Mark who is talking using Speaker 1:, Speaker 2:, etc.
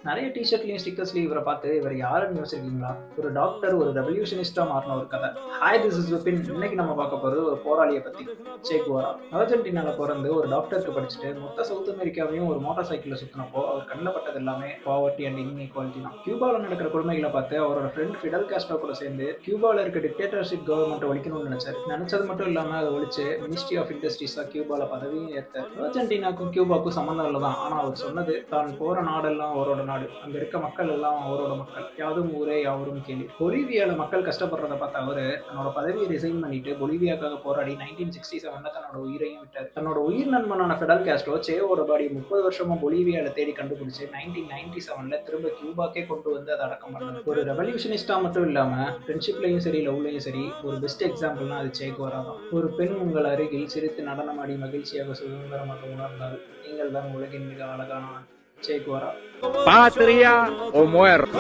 Speaker 1: நிறைய டிஷர்ட்லயும் ஸ்டிக்கர்ஸ்லயும் இவரை பார்த்து இவர் யாருன்னு யோசிச்சிருக்கீங்களா? ஒரு டாக்டர், ஒரு ரெவல்யூஷனிஸ்டா மாறின ஒரு கதை. Hi, this is Vipin. இன்னைக்கு நம்ம பார்க்க போறது ஒரு போராளியை பத்தி. சே குவாரா. அர்ஜென்டினால பிறந்து ஒரு டாக்டருக்கு படிச்சுட்டு மொத்த சவுத் அமெரிக்காவையும் ஒரு மோட்டார் சைக்கிள்ல சுத்தினப்போ அவர் கண்ணில் பட்டது எல்லாமே பாவர்ட்டி அண்ட் இன்இக்வாலிட்டி தான். கியூபால நடக்கிற கொடுமைகளை பார்த்து அவரோட ஃப்ரெண்ட் ஃபிடல் காஸ்ட்ரோ கூட சேர்ந்து கியூபால இருக்க டிக்டேட்டர்ஷிப் கவர்மெண்ட் ஒழிக்கணும்னு நினைச்சாரு. நினைச்சது மட்டும் இல்லாம அதை ஒழிச்சு மினிஸ்ட்ரி ஆஃப் இண்டஸ்ட்ரீஸா கியூபால பதவியும் ஏற்றார். அர்ஜென்டினாக்கும் கியூபாக்கும் சம்மந்தம் இல்லதான். ஆனா அவர் சொன்னது, தான் போற நாடெல்லாம் அவரோட நாடு, அங்க இருக்க மக்கள் எல்லாம் அவரோட மக்கள், யாதும் ஊரே யாவரும் கேள்வி. பொலிவியால மக்கள் கஷ்டப்படுறத பார்த்த அவரு தன்னோட பதவியை ரிசைன் பண்ணிட்டு பொலிவியாக்காக போராடி 1967 தன்னோட உயிரையும் விட்டார். தன்னோட உயிர் நண்பனான ஃபெடல் காஸ்ட்ரோ சேவோட பாடி 30 வருஷமா பொலிவியால தேடி கண்டுபிடிச்சு 1997 திரும்ப கியூபாக்கே கொண்டு வந்து அதை அடக்கம் பண்ணார். ஒரு ரெவல்யூஷனிஸ்டா மட்டும் இல்லாம ஃப்ரெண்ட்ஷிப்லயும் சரி லவ்லயும் சரி ஒரு பெஸ்ட் எக்ஸாம்பிள்னா அது சே குவாரா தான். ஒரு பெண் உங்கள் அருகில் சிரித்து நடனமாடி மகிழ்ச்சியாக சுதந்திரமாக உணர்ந்தால் நீங்கள் தான் உலகின் மிக அழகான Che Guevara.
Speaker 2: Patria o muerte.